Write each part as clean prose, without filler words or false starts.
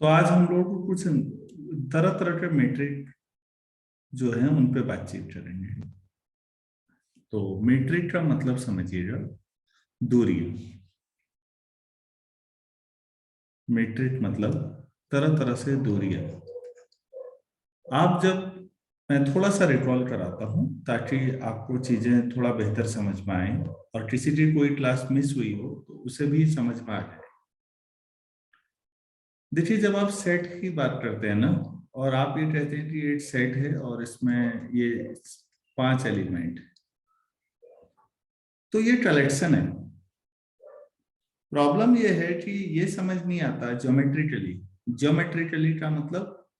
तो आज हम लोग कुछ तरह तरह के मीट्रिक जो है उन पे बातचीत करेंगे। तो मीट्रिक का मतलब समझिएगा दूरी। मीट्रिक मतलब तरह तरह से दूरियां। आप जब मैं थोड़ा सा रिकॉल कराता हूं ताकि आपको चीजें थोड़ा बेहतर समझ में आए और किसी की कोई क्लास मिस हुई हो तो उसे भी समझ में आ जाए। देखिए, जब आप सेट की बात करते हैं ना, और आप ये कहते हैं कि एक सेट है और इसमें ये 5 एलिमेंट, तो ये कलेक्शन है। प्रॉब्लम ये है कि ये समझ नहीं आता ज्योमेट्रिकली। ज्योमेट्रिकली का मतलब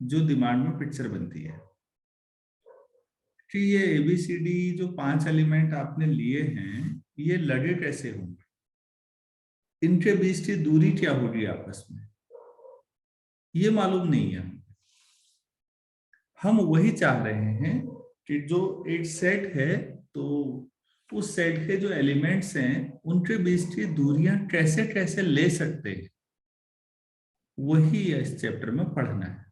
जो दिमाग में पिक्चर बनती है कि ये ABCD जो 5 एलिमेंट आपने लिए हैं, ये लगे कैसे होंगे, इनके बीच की दूरी क्या होगी आपस में, ये मालूम नहीं है। हम वही चाह रहे हैं कि जो एक सेट है, तो उस सेट के जो एलिमेंट्स हैं उनके बीच की दूरियां कैसे कैसे ले सकते हैं, वही इस चैप्टर में पढ़ना है।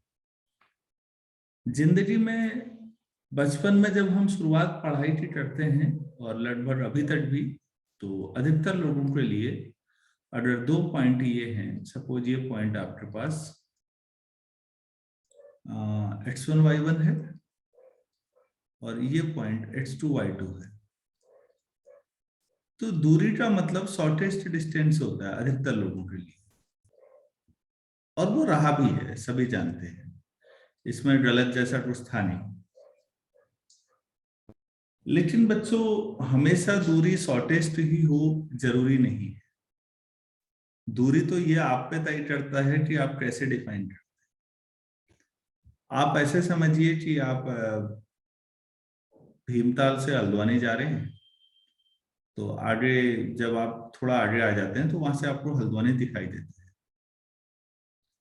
जिंदगी में बचपन में जब हम शुरुआत पढ़ाई की करते हैं और लगभग अभी तक भी, तो अधिकतर लोगों के लिए अगर 2 पॉइंट ये हैं, सपोज ये पॉइंट आपके पास x1 y1 है और ये पॉइंट x2 y2 है, तो दूरी का मतलब शॉर्टेस्ट डिस्टेंस होता है अधिकतर लोगों के लिए, और वो रहा भी है, सभी जानते हैं, इसमें गलत जैसा कुछ था नहीं। लेकिन बच्चों, हमेशा दूरी शॉर्टेस्ट ही हो जरूरी नहीं है। दूरी तो ये आप पे तय करता है कि आप कैसे डिफाइन करते हैं। आप ऐसे समझिए कि आप भीमताल से हल्द्वानी जा रहे हैं, तो आगे जब आप थोड़ा आगे आ जाते हैं तो वहां से आपको हल्द्वानी दिखाई देता है।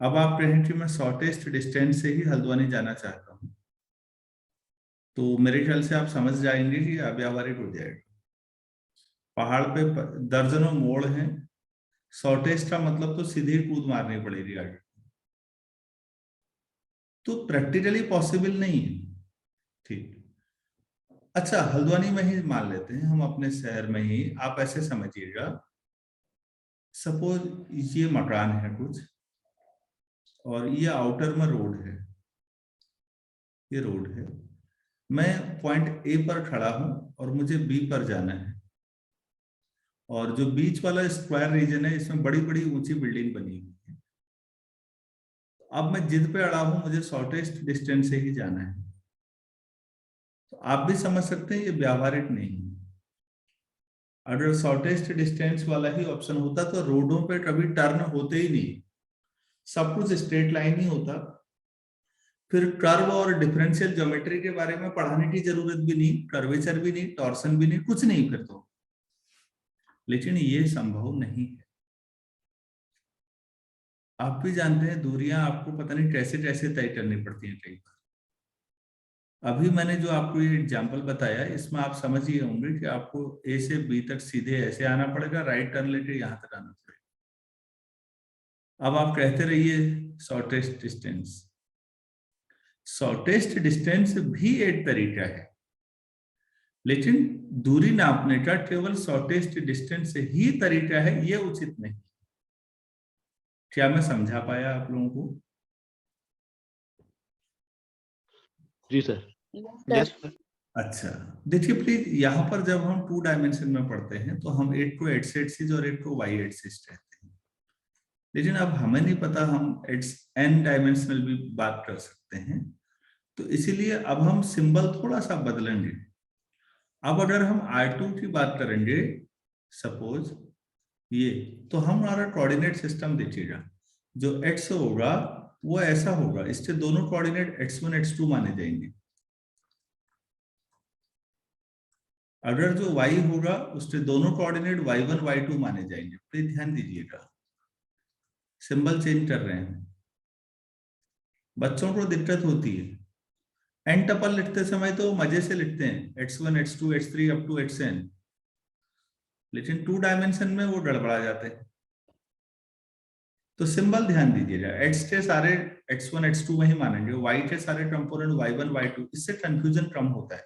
अब आप कहें कि मैं शॉर्टेस्ट डिस्टेंस से ही हल्द्वानी जाना चाहता हूँ, तो मेरे ख्याल से आप समझ जाएंगे कि अब व्यावहारिक हो जाएगा। पहाड़ पे दर्जनों मोड़ हैं, शॉर्टेस्ट का मतलब तो सीधे कूद मारनी पड़ेगी आगे, तो प्रैक्टिकली पॉसिबल नहीं है। ठीक, अच्छा हल्द्वानी में ही मान लेते हैं, हम अपने शहर में ही। आप ऐसे समझिएगा, सपोज ये मकान है कुछ, और ये आउटर में रोड है, ये रोड है। मैं पॉइंट ए पर खड़ा हूं और मुझे बी पर जाना है, और जो बीच वाला स्क्वायर रीजन है इसमें बड़ी बड़ी ऊंची बिल्डिंग बनी हुई है। अब मैं जिद पे अड़ा हूं, मुझे शॉर्टेस्ट डिस्टेंस से ही जाना है, तो आप भी समझ सकते हैं ये व्यावहारिक नहीं है। अगर शॉर्टेस्ट डिस्टेंस वाला ही ऑप्शन होता तो रोडों पे कभी टर्न होते ही नहीं, सब कुछ स्ट्रेट लाइन ही होता। फिर कर्व और डिफरेंशियल ज्योमेट्री के बारे में पढ़ाने की जरूरत भी नहीं, कर्वेचर भी नहीं, टॉर्सन भी नहीं, कुछ नहीं फिर तो। लेकिन ये संभव नहीं है। आप भी जानते हैं दूरियां आपको पता नहीं कैसे कैसे तय करनी पड़ती हैं कई बार। अभी मैंने जो आपको ये एग्जाम्पल बताया, इसमें आप समझ ही होंगे कि आपको ए से बी तक सीधे ऐसे आना पड़ेगा, राइट टर्न लेके यहां तक आना पड़ेगा। अब आप कहते रहिए शॉर्टेस्ट डिस्टेंस। शॉर्टेस्ट डिस्टेंस भी एक तरीका है, लेकिन दूरी नापने का केवल शॉर्टेस्ट डिस्टेंस से ही तरीका है, ये उचित नहीं। क्या मैं समझा पाया आप लोगों को? जी सर। Yes sir. अच्छा, देखिए प्लीज, यहाँ पर जब हम 2 डायमेंशन में पढ़ते हैं तो हम एक को एक्स एक्सिस और एक को वाई एक्सिस कहते हैं। लेकिन अब हमें नहीं पता, हम n डायमेंशनल भी बात कर सकते हैं, तो इसीलिए अब हम सिंबल थोड़ा सा बदलेंगे। अब अगर हम R2 की बात करेंगे, सपोज ये, तो हमारा कोऑर्डिनेट सिस्टम देखिएगा, जो x होगा वो ऐसा होगा, इसके दोनों कोऑर्डिनेट x1 x2 माने जाएंगे। अगर जो y होगा उसके दोनों कोऑर्डिनेट y1 y2 माने जाएंगे। प्लीज ध्यान दीजिएगा, सिंबल चेंज कर रहे हैं। बच्चों को दिक्कत होती है, एन टपल लिखते समय तो मजे से लिखते हैं x1 x2 x3 up to xn, लेकिन 2 डायमेंशन में वो गड़बड़ा जाते हैं। तो सिंबल ध्यान दीजिएगा, x के सारे x1 x2 वही मानेंगे, y के सारे कंपोनेंट y1 y2, इससे कंफ्यूजन कम होता है।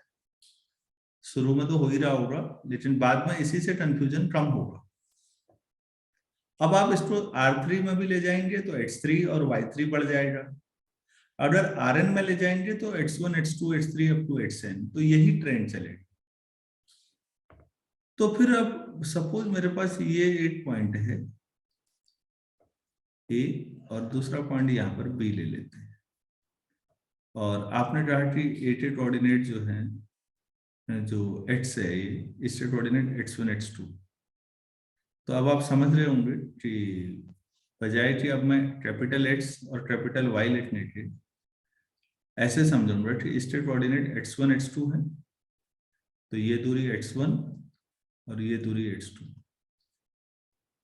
शुरू में तो हो ही रहा होगा, लेकिन बाद में इसी से कंफ्यूजन कम होगा। अब आप इसको R3 में भी ले जाएंगे तो x3 और y3 बढ़ जाएगा। अगर Rn में ले जाएंगे तो x1 x2 x3 up to xn, तो यही ट्रेंड चलेगा। तो फिर अब सपोज मेरे पास ये एक पॉइंट है A और दूसरा पॉइंट यहाँ पर B ले लेते हैं, और आपने कहा कि A के कोऑर्डिनेट जो है, जो x है, इसके कोऑर्डिनेट x1 x2। तो अब आप समझ रहे होंगे कि बजाय कि अब मैं कैपिटल X और कैपिटल Y लिखने के, ऐसे समझूंगा कि इसके कोऑर्डिनेट x1 x2 है, तो ये दूरी x1 और ये दूरी x2।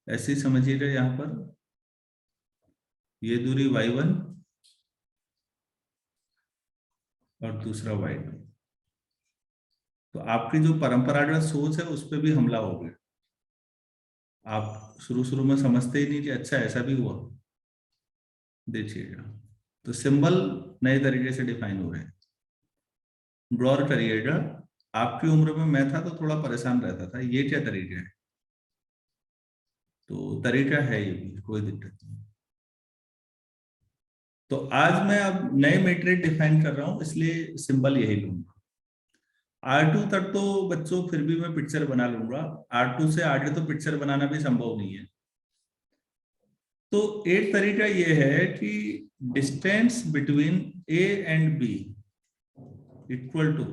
ऐसे ही समझिएगा, यहाँ पर ये दूरी y1 और दूसरा y2। तो आपकी जो परंपरागत सोच है उस पर भी हमला हो गया। आप शुरू में समझते ही नहीं कि अच्छा ऐसा भी हुआ। देखिएगा, तो सिंबल नए तरीके से डिफाइन हो रहे हैं। गौर करिएगा, आपकी उम्र में मैं था तो थोड़ा परेशान रहता था, ये क्या तरीका है? तो तरीका है ये भी, कोई दिक्कत नहीं। तो आज मैं अब नए मैट्रिक डिफाइन कर रहा हूं, इसलिए सिंबल यही लूंगा। R2 तक तो बच्चों फिर भी मैं पिक्चर बना लूंगा, R2 से आगे तो पिक्चर बनाना भी संभव नहीं है। तो एक तरीका ये है कि distance between A and B equal to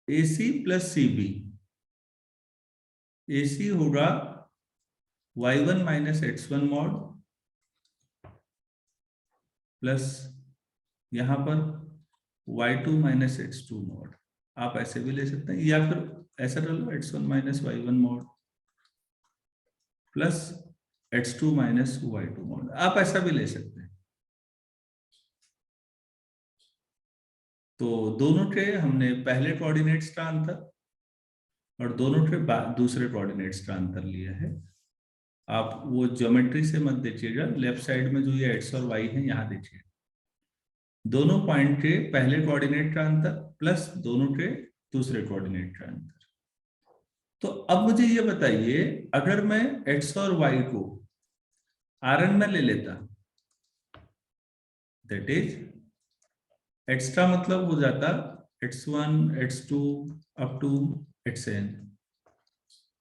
AC plus CB। AC होगा y1 minus x1 mod plus यहां पर y2 माइनस x2 मॉड। आप ऐसे भी ले सकते हैं, या फिर ऐसा कर लो x1 minus y1 mod plus x2 minus y2 mod, आप ऐसा भी ले सकते हैं। तो दोनों के हमने पहले कोऑर्डिनेट्स का अंतर और दोनों के दूसरे कोऑर्डिनेट्स का अंतर लिया है। आप वो ज्योमेट्री से मत देखिएगा, लेफ्ट साइड में जो ये x और y है यहाँ देखिए, दोनों पॉइंट के पहले कोऑर्डिनेट का अंतर प्लस दोनों के दूसरे कोऑर्डिनेट का अंतर। तो अब मुझे ये बताइए, अगर मैं x और y को Rn में ले लेता, दैट इज x का मतलब हो जाता x1 x2 up to xn,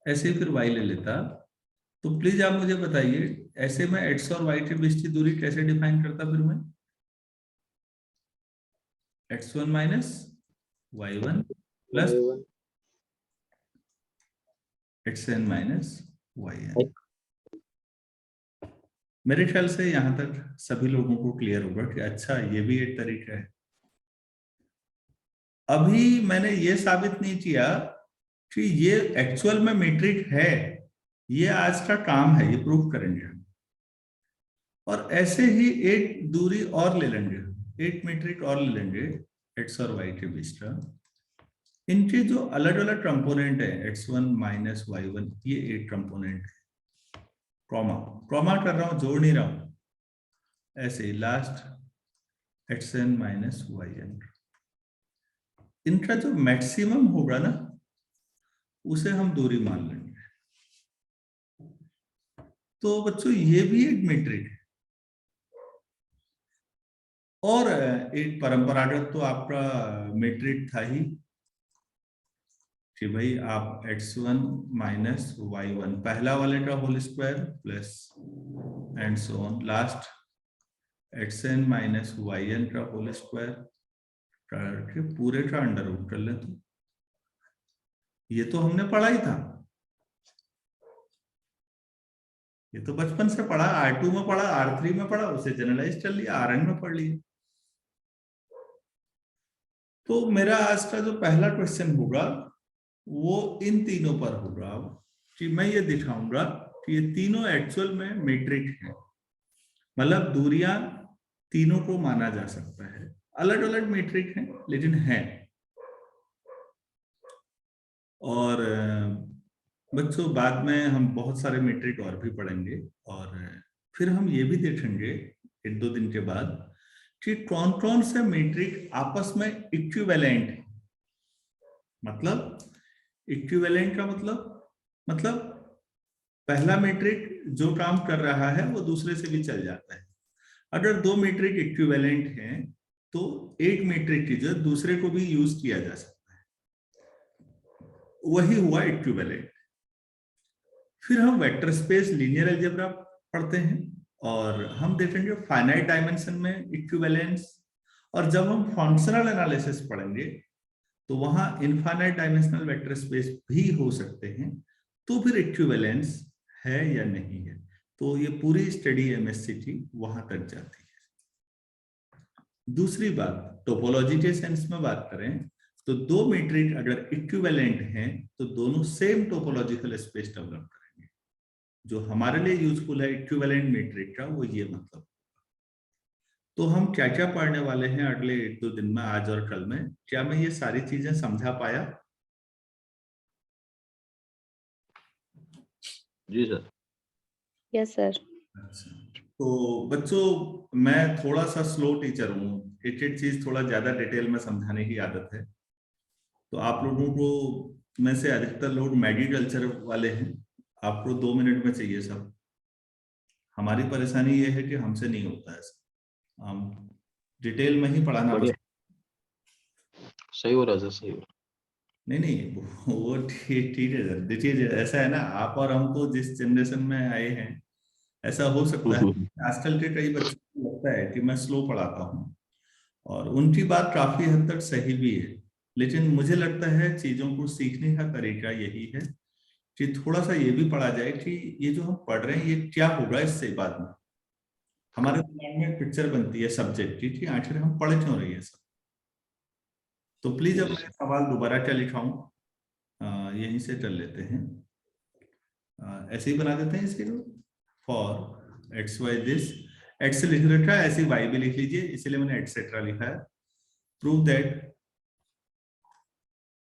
ऐसे फिर y ले लेता। तो प्लीज आप मुझे बताइए, ऐसे में x और y के बीच की दूरी कैसे डिफाइन करता? फिर मैं x1 minus y1 plus xn minus yn। मेरे ख्याल से यहां तक सभी लोगों को क्लियर होगा कि अच्छा ये भी एक तरीका है। अभी मैंने ये साबित नहीं किया कि ये एक्चुअल में मैट्रिक है, ये आज का काम है, ये प्रूफ करेंगे हम। और ऐसे ही एक दूरी और ले लेंगे, एक मैट्रिक और ले लेंगे x और y के बीच का। इनके जो अलग अलग कंपोनेंट है x1 माइनस y1, ये एक कंपोनेंट है। कॉमा कर रहा हूं, जोड़ नहीं रहा हूं, ऐसे ही लास्ट xn माइनस yn। इनका जो मैक्सिमम होगा ना, उसे हम दूरी मान लेंगे। तो बच्चों ये भी एक मैट्रिक है। और एक परंपरागत तो आपका मैट्रिक था ही कि भाई आप x1 माइनस y1 पहला वाले का whole square plus and so on, last xn minus yn का होल स्क्वायर करके पूरे का अंडर रूट कर ले। तो ये तो हमने पढ़ा ही था, ये तो बचपन से पढ़ा, R2 में पढ़ा, R3 में पढ़ा, उसे जनरलाइज कर लिया, Rn में पढ़ लिया। तो मेरा आज का जो पहला क्वेश्चन होगा वो इन तीनों पर होगा, कि मैं ये दिखाऊंगा कि ये तीनों एक्चुअल में मैट्रिक है, मतलब दूरियां तीनों को माना जा सकता है। अलग अलग मैट्रिक हैं लेकिन है। और बच्चों बाद में हम बहुत सारे मीट्रिक और भी पढ़ेंगे, और फिर हम ये भी देखेंगे 1-2 दिन के बाद कि कौन कौन से मीट्रिक आपस में इक्विवेलेंट है। मतलब इक्विवेलेंट का मतलब पहला मीट्रिक जो काम कर रहा है वो दूसरे से भी चल जाता है। अगर 2 मीट्रिक इक्विवेलेंट हैं तो एक मीट्रिक की जगह दूसरे को भी यूज किया जा सकता है, वही हुआ इक्विवेलेंट। फिर हम वेक्टर स्पेस लीनियर अलजेब्रा पढ़ते हैं, और हम देखेंगे फाइनाइट डायमेंशन में इक्विवेलेंस। और जब हम फंक्शनल एनालिसिस पढ़ेंगे तो वहां इनफाइनाइट डायमेंशनल वेक्टर स्पेस भी हो सकते हैं, तो फिर इक्विवेलेंस है या नहीं है। तो ये पूरी स्टडी एमएससी की वहां तक जाती है। दूसरी बात, टोपोलॉजी के सेंस में बात करें तो 2 मीट्रिक अगर इक्विवेलेंट हैं तो दोनों सेम टोपोलॉजिकल स्पेस डेवलप करेंगे। जो हमारे लिए यूजफुल है इक्विवेलेंट मीट्रिक का, वो ये मतलब। तो हम क्या क्या पढ़ने वाले हैं अगले 1-2 दिन में, आज और कल में? क्या मैं ये सारी चीजें समझा पाया? जी सर। Yes sir. अच्छा, तो बच्चों मैं थोड़ा सा स्लो टीचर हूँ, एक एक चीज थोड़ा ज्यादा डिटेल में समझाने की आदत है। तो आप लोगों को में से अधिकतर लोग मैगी कल्चर वाले हैं, आपको 2 मिनट में चाहिए सब। हमारी परेशानी ये है कि हमसे नहीं होता है, हम डिटेल में ही पढ़ाना बढ़िया, पसंद। सही हो रहा है सर, सही हो रहा नहीं नहीं, वो ठीक ठीक है सर। देखिए ऐसा है ना, आप और हम तो जिस जनरेशन में आए हैं, ऐसा हो सकता है है। आजकल के कई बच्चों को लगता है कि मैं स्लो पढ़ाता हूँ, और उनकी बात काफी हद तक सही भी है। लेकिन मुझे लगता है चीजों को सीखने का तरीका यही है कि थोड़ा सा ये भी पढ़ा जाए कि ये जो हम पढ़ रहे हैं ये क्या होगा इससे बाद में। हमारे दिमाग में एक पिक्चर बनती है सब्जेक्ट की कि आखिर हम पढ़ क्यों रही है सब। तो प्लीज अब जी मैं सर। सवाल दोबारा क्या लिखाऊं, यहीं से कर लेते हैं। ऐसे ही बना देते हैं इसके को, for x why this. X लिख रखा है, ऐसे वाई भी लिख लीजिए, इसलिए मैंने एटसेट्रा लिखा है। प्रूव दैट,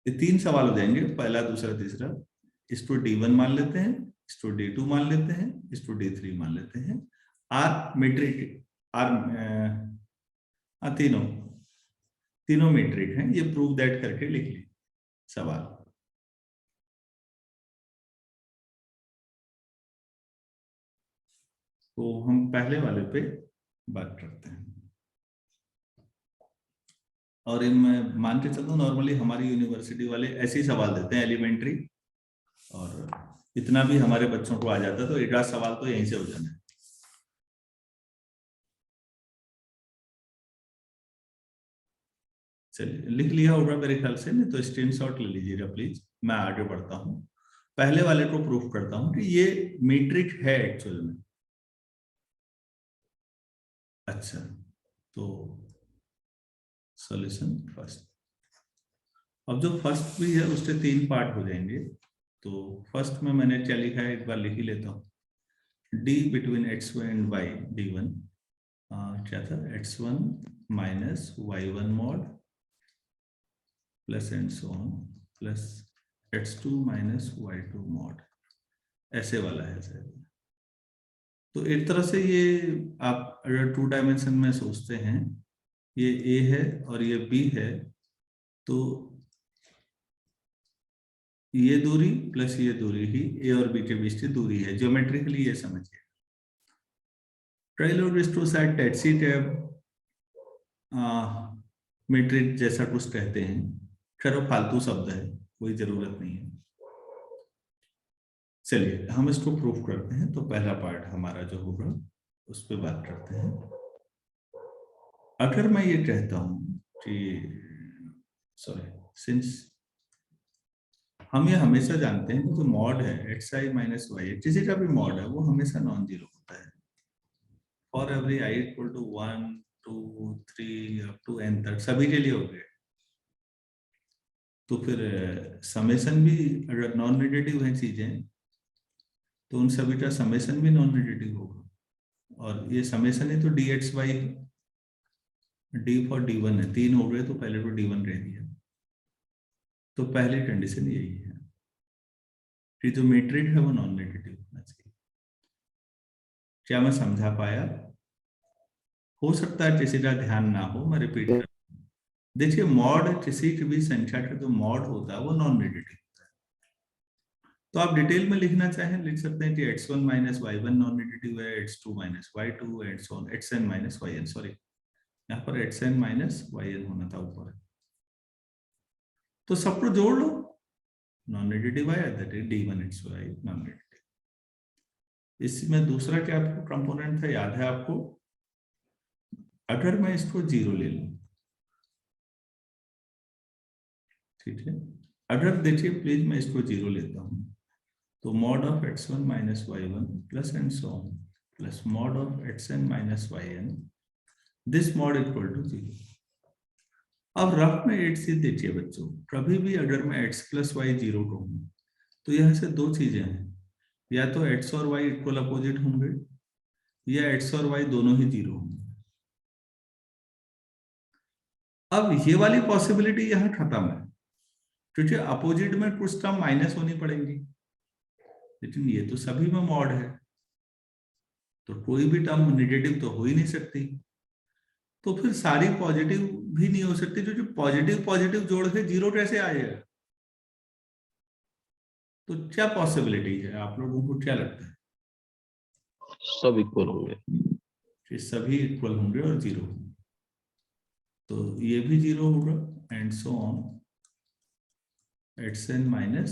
ये 3 सवाल हो जाएंगे, पहला दूसरा तीसरा। इसको D1 मान लेते हैं, इसको D2 मान लेते हैं, इसको D3 मान लेते हैं। आर मेट्रिक, आर तीनों तीनों मेट्रिक हैं, ये प्रूव दैट करके लिख लीजिए सवाल। तो हम पहले वाले पे बात करते हैं। और मैं मान के चलता हूँ नॉर्मली हमारी यूनिवर्सिटी वाले ऐसे ही सवाल देते हैं एलिमेंट्री, और इतना भी हमारे बच्चों को आ जाता है, तो 1 सवाल तो यहीं से हो जाना है। चलिए, लिख लिया होगा मेरे ख्याल से, नहीं तो स्क्रीनशॉट ले लीजिएगा प्लीज। मैं आगे बढ़ता हूँ, पहले वाले को प्रूफ करता हूँ कि ये मीट्रिक है एक्चुअल में। अच्छा, तो सॉल्यूशन फर्स्ट। अब जो फर्स्ट भी है उसके 3 पार्ट हो जाएंगे। तो फर्स्ट में मैंने क्या लिखा है एक बार लिख ही लेता हूँ। d between x1 and y d1 क्या था, x1 minus y1 mod plus and so on plus x2 minus y2 mod, ऐसे वाला है सर। तो एक तरह से ये आप अगर 2 डायमेंशन में सोचते हैं, ये a है और ये b है, तो ये दूरी प्लस ये दूरी ही a और b के बीच की दूरी है। ज्योमेट्रिकली ये समझिए। कई लोग इसको शायद टैक्सी टैब मीट्रिक जैसा कुछ कहते हैं, खैर वो फालतू शब्द है, कोई जरूरत नहीं है। चलिए हम इसको प्रूफ करते हैं। तो पहला पार्ट हमारा जो होगा उस पर बात करते हैं। अगर मैं ये कहता हूं कि सॉरी, सिंस हम ये हमेशा जानते हैं कि जो मॉड है एक्स आई माइनस वाई, किसी का भी मॉड है वो हमेशा नॉन जीरो होता है और every i equal to 1 2 3 up to n तक सभी के लिए हो गए। तो फिर समेशन भी अगर नॉन नेगेटिव है चीजें, तो उन सभी का समेशन भी नॉन नेगेटिव होगा। और ये समेशन है तो d x y, d for D1 है, 3 हो गए तो पहले तो D1 रह दिया। तो पहली कंडीशन यही है। कि जो मेट्रिक है वो नॉन नेगेटिव होना चाहिए। क्या मैं समझा पाया? हो सकता है किसी का ध्यान ना हो, मैं रिपीट कर। देखिए, मॉड किसी की भी संख्या का जो मॉड होता है वो नॉन नेगेटिव होता है। तो आप डिटेल में लिखना चाहें लिख सकते हैं कि x1 minus y1 non negative है, x2 minus y2 and so on, xn minus yn, sorry यहाँ पर xn माइनस yn होना था ऊपर। तो सबको जोड़ लो, नॉन नेगेटिव आया, that is d1xy non negative. इसमें दूसरा क्या आपको कंपोनेंट था, याद है आपको? अगर मैं इसको 0 ले लूं, ठीक है, अगर देखिए प्लीज मैं इसको 0 लेता हूं, तो mod of x1 minus y1 plus and so on plus mod of xn minus yn, this mod equal to 0। अब रफ में 8 से देखिए बच्चों, कभी भी अगर मैं x प्लस वाई 0 कहूं तो यहां से दो चीजें हैं, या तो x और y इक्वल अपोजिट होंगे, या x और y दोनों ही 0 होंगे। अब ये वाली पॉसिबिलिटी यहां खत्म है, क्योंकि अपोजिट में कुछ टर्म माइनस होनी पड़ेंगी, लेकिन ये तो सभी में मॉड है, तो कोई भी टर्म नेगेटिव तो हो ही नहीं सकती। तो फिर सारी पॉजिटिव भी नहीं हो सकती, क्योंकि पॉजिटिव पॉजिटिव जोड़ के 0 कैसे आएगा? तो क्या पॉसिबिलिटी है, आप लोगों को क्या लगता है? सब इक्वल होंगे। कि सभी इक्वल होंगे और 0 होंगे, तो ये भी 0 होगा and so on, xn minus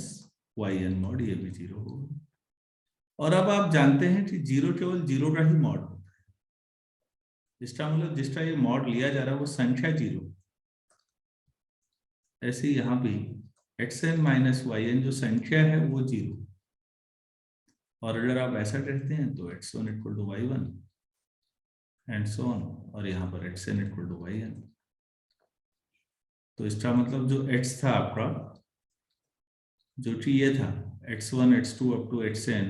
yn mod ये भी 0 होगा। और अब आप जानते हैं कि 0 केवल 0 का ही मॉड होता है, जिसका मतलब जिसका ये मॉड लिया जा रहा है वो संख्या 0। ऐसे यहाँ भी xn माइनस yn जो संख्या है वो 0, और अगर आप ऐसा कहते हैं तो x1 equal to y1 and so on, और यहाँ पर xn इक्वल टू yn। तो इसका मतलब जो x था आपका, जो कि ये था x1 x2 up to xn,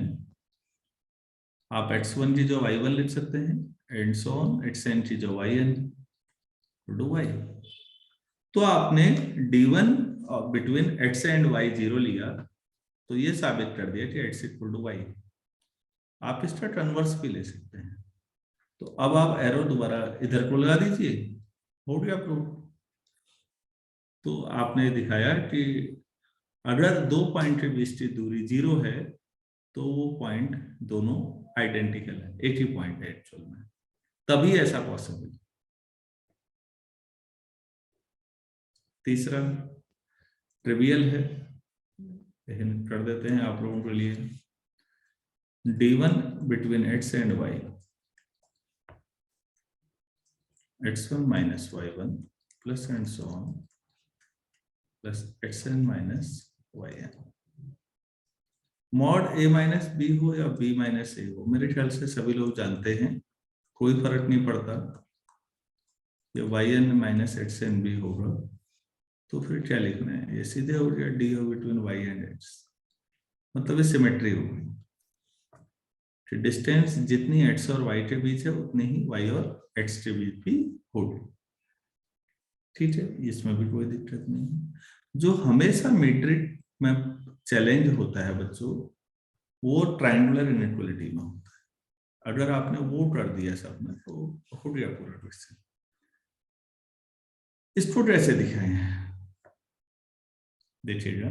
आप x1 की जो y1 लिख सकते हैं एंड सो ऑन, xn की जो yn टू y। तो आपने d1 between x and y 0 लिया, तो ये साबित कर दिया कि x इक्वल टू y। आप इसका कन्वर्स भी ले सकते हैं। तो अब आप एरो दोबारा इधर को लगा दीजिए, हो गया प्रूफ। तो आपने दिखाया कि अगर दो पॉइंट के बीच की दूरी 0 है तो वो पॉइंट दोनों आइडेंटिकल है, एक ही पॉइंट है एक्चुअल में, तभी ऐसा पॉसिबल। तीसरा ट्रिवियल है, लेकिन कर देते हैं आप लोगों के लिए। d1 between x and y, x1 minus y1 plus and so on plus xn minus yn। Mod a minus b हो या b माइनस a हो, मेरे ख्याल से सभी लोग जानते हैं, कोई फर्क नहीं पड़ता। ये yn माइनस xn b होगा, तो फिर क्या लिखना है, ये सीधे हो गया d हो बिटवीन y एंड x, मतलब ये सिमेट्री हो गई कि डिस्टेंस जितनी x और y के बीच है उतनी ही y और x के बीच भी होगी। ठीक है, इसमें भी कोई दिक्कत नहीं है। जो हमेशा मैट्रिक में चैलेंज होता है बच्चों, वो ट्रायंगुलर इनइक्वालिटी में होता है। अगर आपने वो कर दिया सब में तो हो गया पूरा क्वेश्चन। इसको कैसे दिखाएं, देखिएगा।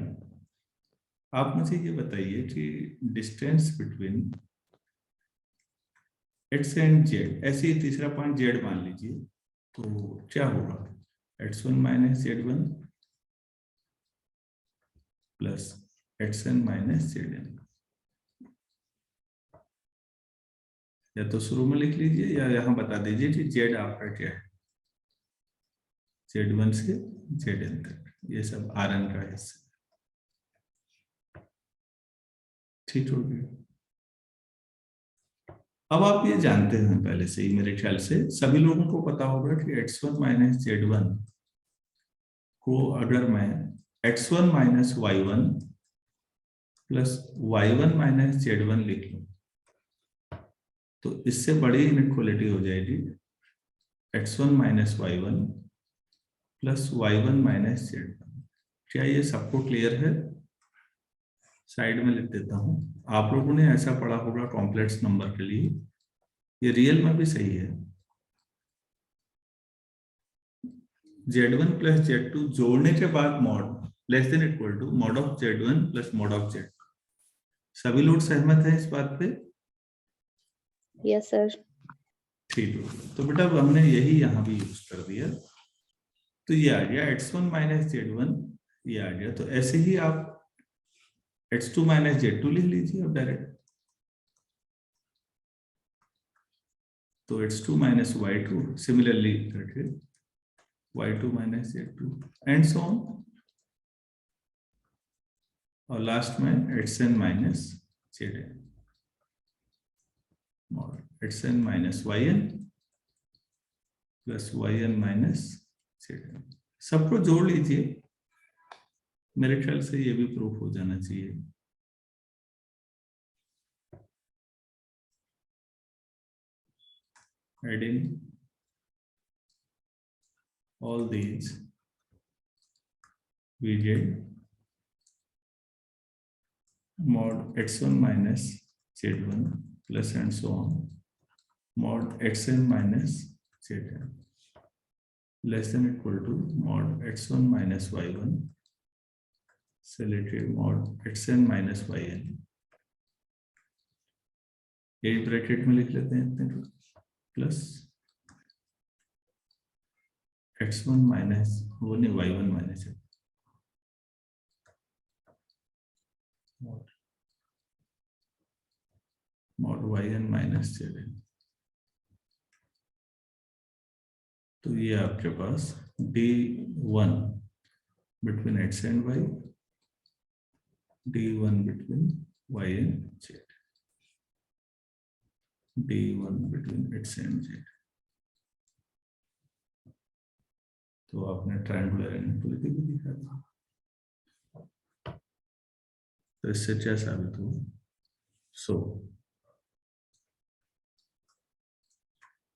आप मुझे ये बताइए कि distance between x and z, ऐसे ही तीसरा पॉइंट z मान लीजिए, तो क्या होगा, x1 minus z1 plus xn minus zn। या तो शुरू में लिख लीजिए या यहाँ बता दीजिए कि z आपका क्या है, z1 से zn तक, ये सब Rn का हिस्सा। ठीक हो गया। अब आप ये जानते हैं पहले से ही, मेरे ख्याल से सभी लोगों को पता होगा कि x1 माइनस z1 को अगर मैं x1 minus y1 plus y1 minus z1 लिख लूं, तो इससे बड़ी इनइक्वालिटी हो जाएगी x1 minus y1 plus y1 minus z1। क्या ये सबको क्लियर है? साइड में लिख देता हूं। आप लोगों ने ऐसा पढ़ा होगा कॉम्प्लेक्स नंबर के लिए, ये रियल में भी सही है। Z1 प्लस Z2 जोड़ने के बाद mod less than equal to mod of Z1 plus mod of Z2। सभी लोग सहमत हैं इस बात पे? Yes sir. ठीक है, तो बेटा हमने यही यहाँ भी यूज कर दिया, तो ये आ गया x1 माइनस Z1, ये आ गया। तो ऐसे ही आप x2 माइनस Z2 लिख लीजिए अब डायरेक्ट। तो x2 माइनस Y2 सिमिलरली करके Y2 minus Z2 and so on, और लास्ट में xn minus Zn, xn minus yn plus yn minus Zn। सबको जोड़ लीजिए, मेरे ख्याल से ये भी प्रूफ हो जाना चाहिए। Adding all these, we get mod x1 minus Z1 plus and so on mod xn minus Zn less than equal to mod x1 minus y1 selected mod xn minus yn। एक bracket में लिख लेते हैं इतने को, plus x1 minus वो नहीं y1 minus mod yn minus Zn। तो ये आपके पास d1 between x and y, d1 between y and z, d1 between x and z। तो आपने ट्रायंगुलर इनइक्वालिटी भी लिखा था, तो इससे क्या साबित हुआ? सो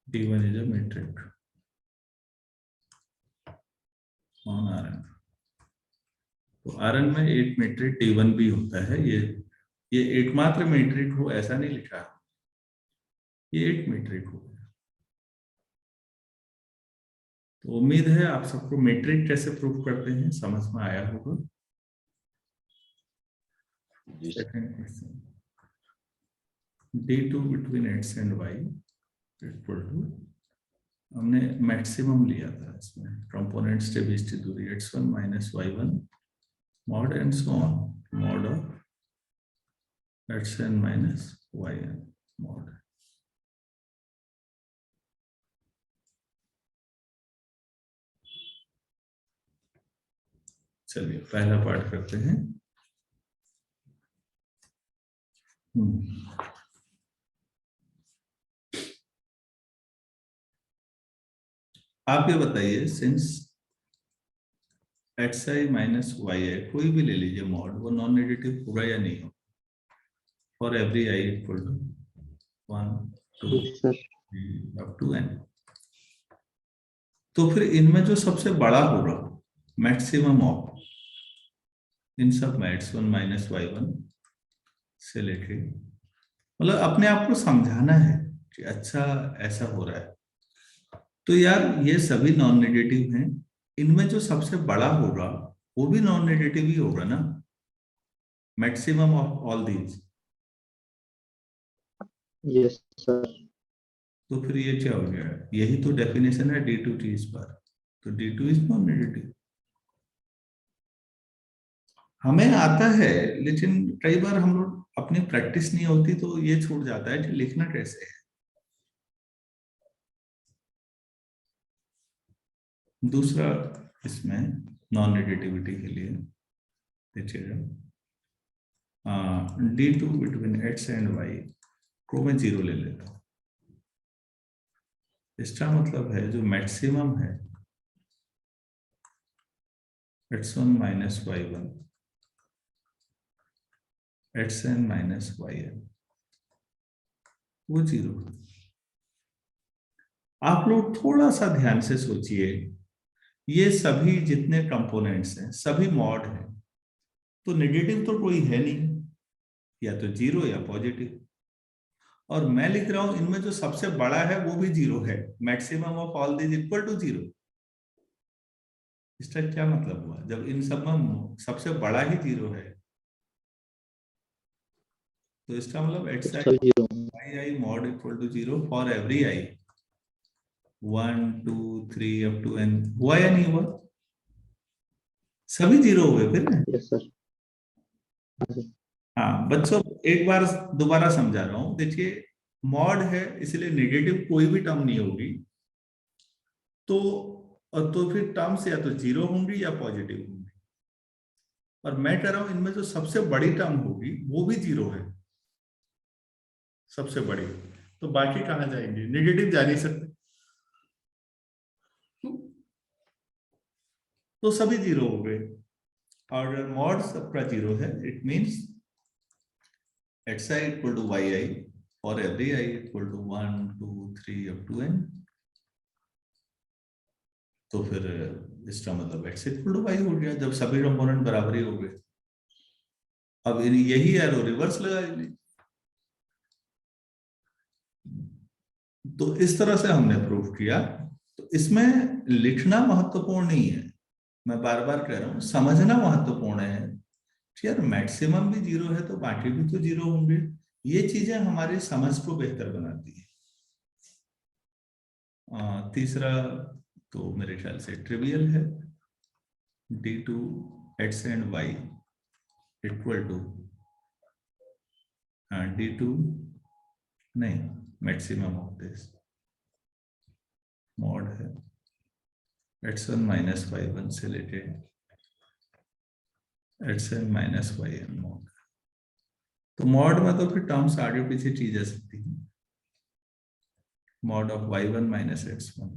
d1 is a matrix on Rn। तो Rn में एक मैट्रिक d1 भी होता है। ये एकमात्र मैट्रिक हो ऐसा नहीं लिखा, ये एक मैट्रिक हो। तो उम्मीद है आप सबको मैट्रिक कैसे प्रूफ करते हैं समझ में आया होगा। सेकंड क्वेश्चन, d2 बिटवीन x and y equal to, हमने मैक्सिमम लिया था इसमें, कंपोनेंट्स के बीच की दूरी x1 minus y1 mod and so on mod of xn minus yn mod. चलिए पहला पार्ट करते हैं। आप ये बताइए, सिंस xi माइनस yi कोई भी ले लीजिए मॉड, वो नॉन नेगेटिव होगा या नहीं होगा? For every i equal to 1 2 3 up to n। तो फिर इनमें जो सबसे बड़ा होगा मैक्सिमम ऑफ इन सब में x1 माइनस y1 से लेके, मतलब अपने आप को समझाना है कि अच्छा ऐसा हो रहा है। तो यार ये सभी नॉन नेगेटिव हैं, इनमें जो सबसे बड़ा होगा वो भी नॉन नेगेटिव ही होगा ना, maximum of all these. Yes sir. तो फिर ये क्या हो गया? यही तो डेफिनेशन है d2 की इस बार। तो d2 इज नॉन नेगेटिव। हमें आता है, लेकिन कई बार हम लोग अपनी प्रैक्टिस नहीं होती तो ये छूट जाता है कि लिखना कैसे है। दूसरा इसमें नॉन नेगेटिविटी के लिए देखिएगा, d2 बिटवीन x एंड y को मैं 0 ले लेता हूं। इसका मतलब है जो मैक्सिमम है x1 minus y1 xn minus yn वो 0। आप लोग थोड़ा सा ध्यान से सोचिए, ये सभी जितने कंपोनेंट्स हैं सभी मॉड हैं, तो नेगेटिव तो कोई है नहीं, या तो 0 या पॉजिटिव। और मैं लिख रहा हूं इनमें जो सबसे बड़ा है वो भी 0 है, maximum of all this equal to 0। इसका क्या मतलब हुआ? जब इन सब में सबसे बड़ा ही 0 है तो इसका मतलब एक्स सब जीरो होंगे। I I mod equal to 0 for every I 1 2 3 up to n। हुआ या नहीं हुआ? सभी 0 हुए फिर। Yes sir. हाँ सर। हाँ बच्चों, एक बार दोबारा समझा रहा हूं, देखिए मॉड है इसलिए नेगेटिव कोई भी टर्म नहीं होगी, तो फिर टर्म्स या तो 0 होंगी या पॉजिटिव होंगी। और मैं कह रहा हूं इनमें जो सबसे बड़ी टर्म होगी वो भी 0 है, सबसे बड़ी। तो बाकी कहाँ जाएंगे? नेगेटिव जा नहीं सकते, तो सभी 0 हो गए। और मॉड सबका 0 है, it means xi equal to yi और every i equal to 1 2 3 up to n। तो फिर इसका मतलब x इक्वल टू y हो गया जब सभी कंपोनेंट बराबर ही हो गए। अब यही एरो रिवर्स लगाएंगे। तो इस तरह से हमने प्रूव किया। तो इसमें लिखना महत्वपूर्ण नहीं है, मैं बार बार कह रहा हूं, समझना महत्वपूर्ण है। यार मैक्सिमम भी 0 है तो बाकी भी तो 0 होंगे। ये चीजें हमारी समझ को बेहतर बनाती है। तीसरा तो मेरे ख्याल से ट्रिवियल है, d2 x and y equal to d2 नहीं, मैक्सिमम ऑफ दिस मॉड है x1 माइनस y1 से लेके xn माइनस yn मॉड। तो मॉड में तो फिर टर्म्स आगे पीछे की जा सकती है, mod of y1 minus x1,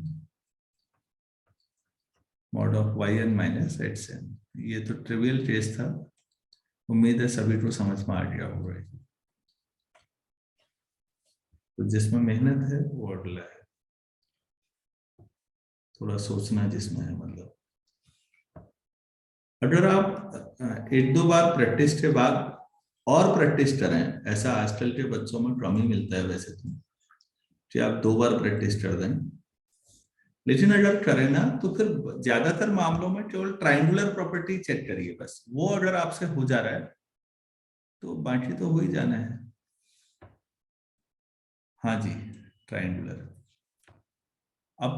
mod of yn minus xn। ये तो ट्रिवियल केस था, उम्मीद है सभी को समझ में आ गया होगा। तो जिसमें मेहनत है वो अगला है, थोड़ा सोचना जिसमें है। मतलब अगर आप एक दो बार प्रैक्टिस के बाद और प्रैक्टिस करें, ऐसा आजकल के बच्चों में कम ही मिलता है वैसे तो, कि आप 2 बार प्रैक्टिस कर दें, लेकिन अगर करें ना तो फिर ज्यादातर मामलों में केवल ट्राइंगुलर प्रॉपर्टी चेक करिए बस, वो अगर आपसे हो जा रहा है तो बाकी तो हो ही जाना है। हाँ जी, ट्राइंगुलर। अब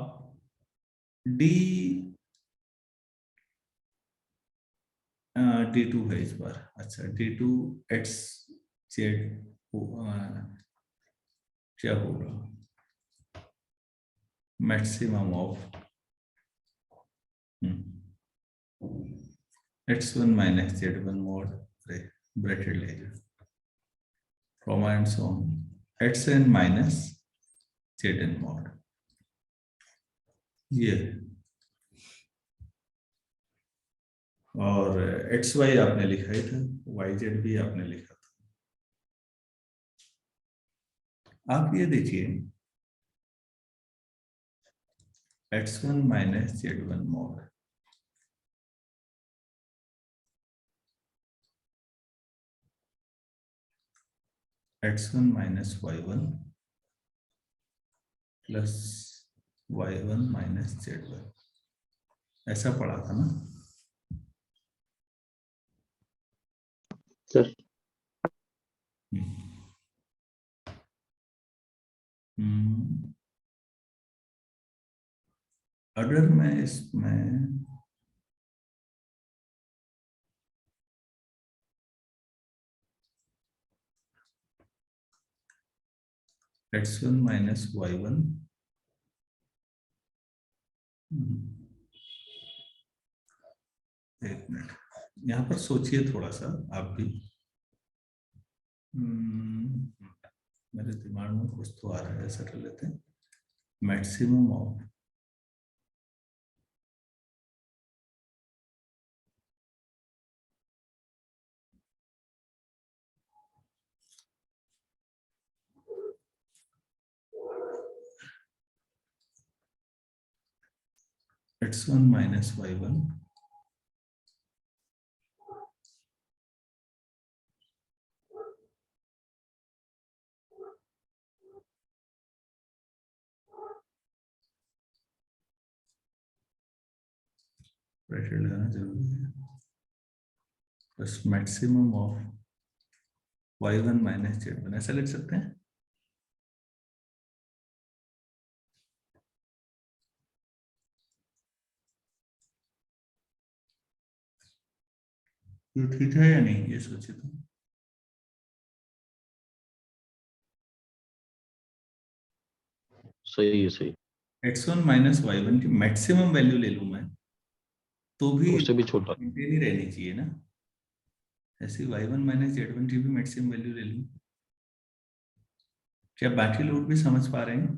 डी d2 है इस बार। अच्छा, d2 x जेड क्या होगा? Maximum of x1 minus z1 mod bracket लेगा comma and so on xn minus zn mod. ये और xy आपने लिखा ही था, yz भी आपने लिखा था। आप ये देखिए x1 minus z1 mod, x1 minus y1 plus y1 minus z1, ऐसा पढ़ा था ना सर अगर मैं इसमें x1 माइनस y1 एक मिनट, यहाँ पर सोचिए थोड़ा सा आप भी। मेरे दिमाग में कुछ तो आ रहा है, ऐसा कर लेते हैं। Maximum of x1 minus y1 bracket लगाना जरूरी है। बस maximum of y1 minus z1 ऐसा लिख सकते हैं। ये ठीक है या नहीं, ये सोचे तो। सही है, सही। x1 माइनस y1 की मैक्सिमम वैल्यू ले लूं मैं तो भी उससे भी छोटा। मेंटेन ही रहनी चाहिए ना। ऐसे y1 माइनस z1 की भी मैक्सिमम वैल्यू ले लूं। क्या बाकी लोग भी समझ पा रहे हैं?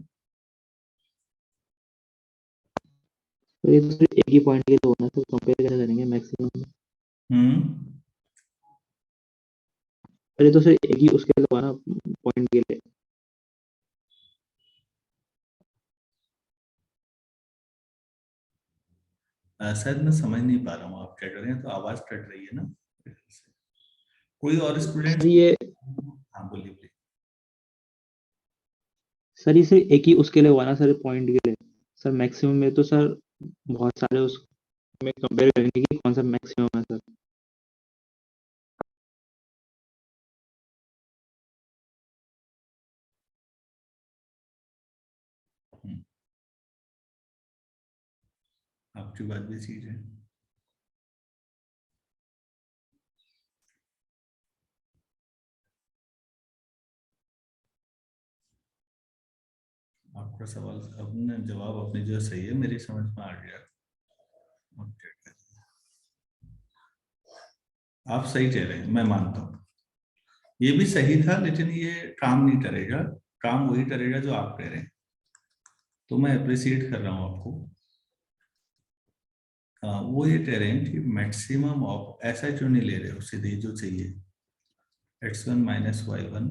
तो ये तो सिर्फ एक ही पॉइंट के लिए होना, तो कंपेयर कैसे करेंगे मैक्सिमम? अरे तो सिर्फ एक ही उसके लिए हुआ ना, पॉइंट के लिए। शायद मैं समझ नहीं पा रहा हूँ आप क्या कर रहे हैं, तो आवाज कट रही है ना। कोई और स्टूडेंट? सर ये हाँ बोलिए प्लीज। सर ये सिर्फ एक ही उसके लिए हुआ ना सर, पॉइंट के लिए। सर मैक्सिमम में तो सर बहुत सारे उसमें कंपेयर करेंगे कि कौन सा मैक्सिमम है सर। आपकी बात भी ठीक है। आपका सवाल अपने जवाब अपनी जो सही है, मेरी समझ में आ गया। आप सही कह रहे हैं, मैं मानता हूँ ये भी सही था, लेकिन ये काम नहीं करेगा। काम वही करेगा जो आप कह रहे हैं, तो मैं अप्रिशिएट कर रहा हूँ आपको। वो ये कह रहे हैं कि मैक्सिमम ऑफ, ऐसा क्यों नहीं ले रहे हो, सीधे जो चाहिए x1 minus y1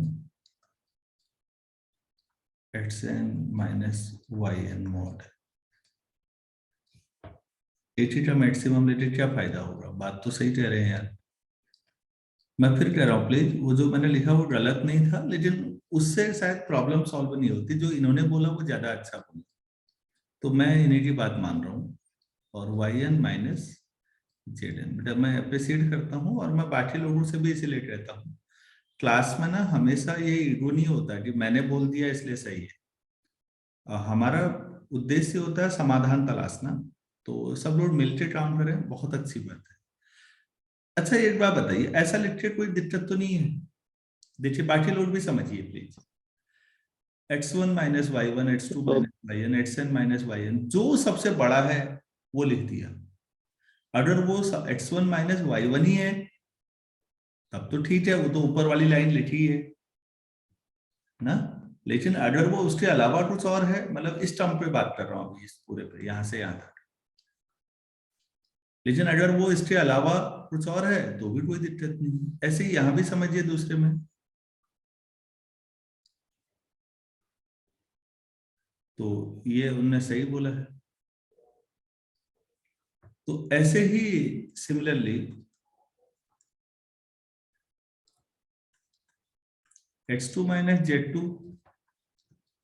xn minus yn mod. एक ही का मैक्सिमम लेके क्या फायदा होगा? बात तो सही कह रहे हैं यार। मैं फिर कह रहा हूँ प्लीज, वो जो मैंने लिखा वो गलत नहीं था, लेकिन उससे शायद प्रॉब्लम सॉल्व नहीं होती। जो इन्होंने बोला वो ज्यादा अच्छा बोला, तो मैं इन्हीं की बात मान रहा हूँ। और yn माइनस जेड बेटा मैं अप्रिशिएट करता हूँ, और मैं बाकी लोगों से भी इसीलिए कहता हूँ क्लास में ना हमेशा ये ईगो नहीं होता कि मैंने बोल दिया इसलिए सही है। हमारा उद्देश्य होता है समाधान तलाशना, तो सब लोग मिलकर काम करें, बहुत अच्छी बात है। अच्छा एक बात बताइए, ऐसा लिख के कोई दिक्कत तो नहीं है? देखिए बाकी लोग भी समझिए please. x1 minus y one, x2 minus y n, xn minus y n, जो सबसे बड़ा है वो लिख दिया। अगर वो x1 माइनस वाई वन ही है तब तो ठीक है, वो तो ऊपर वाली लाइन लिखी है ना। लेकिन अगर वो उसके अलावा कुछ और है, मतलब इस टर्म पे बात कर रहा हूँ अभी, इस पूरे पे यहां से यहां तक। लेकिन अगर वो इसके अलावा कुछ और है तो भी कोई दिक्कत नहीं। ऐसे ही यहां भी समझिए दूसरे में, तो ये उनने सही बोला है। तो ऐसे ही सिमिलरली x2 माइनस z2,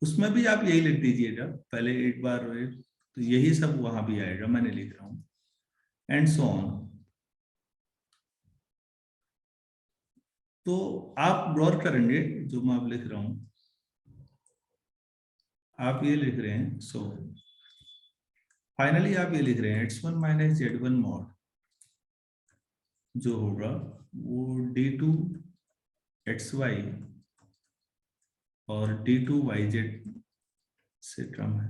उसमें भी आप यही लिख दीजिएगा पहले एक बार, तो यही सब वहां भी आएगा, मैंने लिख रहा हूं एंड सो ऑन। तो आप गौर करेंगे जो मैं अब लिख रहा हूं, आप ये लिख रहे हैं, सो फाइनली आप ये लिख रहे हैं x1 माइनस z1 मॉड जो होगा वो d2 xy और d2 yz से कम है।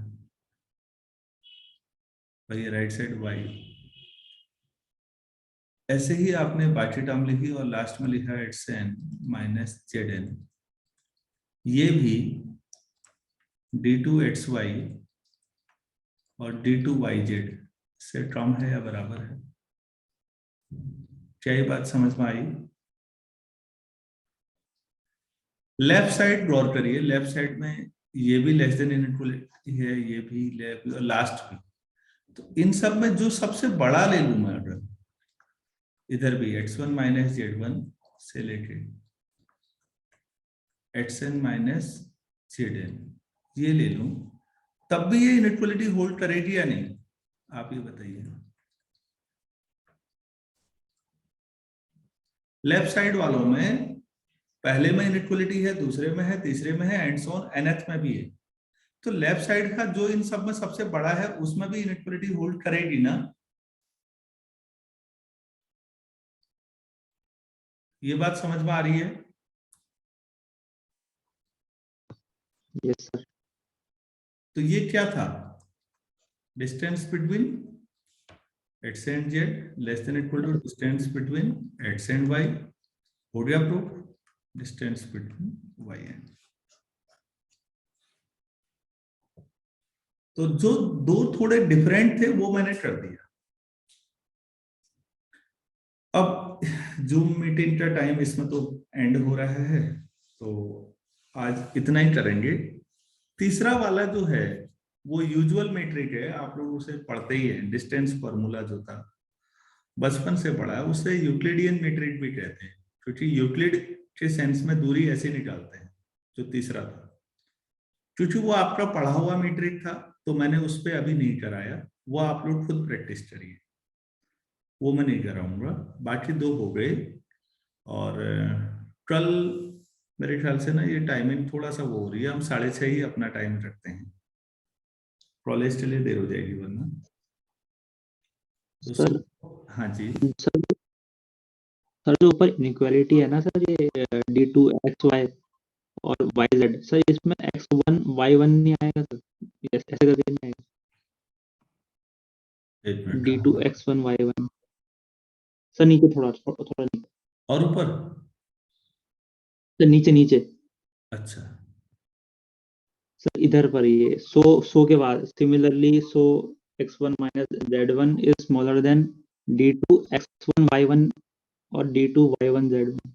भाई राइट साइड y, ऐसे ही आपने बाकी टर्म लिखी और लास्ट में लिखा xn माइनस zn, ये भी d2 xy और d2 yz से कम है या बराबर है। क्या ये बात समझ में आई? लेफ्ट साइड गौर करिए, लेफ्ट साइड में ये भी लेस देन इनइक्वलिटी है, ये भी लेफ्ट और लास्ट भी। तो इन सब में जो सबसे बड़ा ले लूं मैं, अगर इधर भी x1 माइनस z1 से लेके xn माइनस zn ये ले लूं, तब भी ये इनइक्वलिटी होल्ड करेगी या नहीं, आप ये बताइए। लेफ्ट साइड वालों में पहले में इनइक्वलिटी है, दूसरे में है, तीसरे में है, एंड सो ऑन, nth में भी है। तो लेफ्ट साइड का जो इन सब में सबसे बड़ा है उसमें भी इनइक्वलिटी होल्ड करेगी ना। ये बात समझ में आ रही है? Yes sir. तो ये क्या था? Distance between x and z less than equal to distance between x and y। हो गया proof? Distance between y and। तो जो दो थोड़े डिफरेंट थे वो मैंने कर दिया। अब जूम मीटिंग का टाइम इसमें तो एंड हो रहा है, तो आज इतना ही करेंगे। तीसरा वाला जो है वो यूजुअल मेट्रिक है, आप लोग उसे पढ़ते ही हैं। डिस्टेंस फॉर्मूला जो था बचपन से पढ़ा है, उसे यूक्लिडियन मेट्रिक भी कहते हैं, क्योंकि यूक्लिड के सेंस में दूरी ऐसे निकालते हैं। जो तीसरा था, क्योंकि वो आपका पढ़ा हुआ मेट्रिक था तो मैंने उस पर अभी नहीं कराया, वो आप लोग खुद प्रैक्टिस करिए, वो मैं नहीं कराऊंगा। बाकी दो हो गए। और कल मेरे ख्याल से ना ये टाइमिंग थोड़ा सा वो हो रही है, हम 6:30 ही अपना टाइम रखते हैं, कॉलेज के लिए देर हो जाएगी वरना। तो सर हाँ जी सर जो ऊपर इनइक्वालिटी है ना सर, ये d2xy और yz, सर इसमें x1 y1 नहीं आएगा सर? ऐसे करके नहीं आएगा? एक मिनट। d2x1 y1 सर नीचे थोड़ा थोड़ा नीचे और ऊपर? सर, नीचे नीचे अच्छा सर, इधर पर ये सो के बाद similarly so x1 minus z1 is smaller than d2 x1 y1 और d2 y1 z1।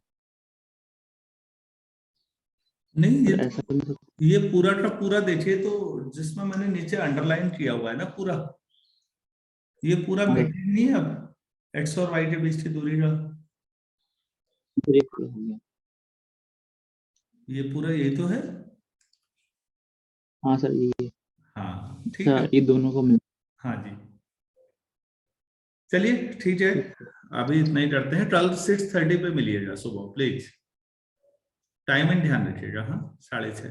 नहीं, सर ऐसा नहीं सर। ये पूरा का पूरा देखिए तो जिसमें मैंने नीचे अंडरलाइन किया हुआ है ना पूरा, ये पूरा हाँ, मेट्रिक नहीं है अब एक्स और वाई के बीच की दूरी का। ये हो गया। ये पूरा यही तो है। हाँ सर, ये हाँ ठीक है। सर ये दोनों को मिल। हाँ जी चलिए ठीक है, अभी इतना ही करते हैं। कल 6:30 पे मिलिएगा सुबह प्लीज। टाइमिंग ध्यान रखिएगा। हाँ 6:30।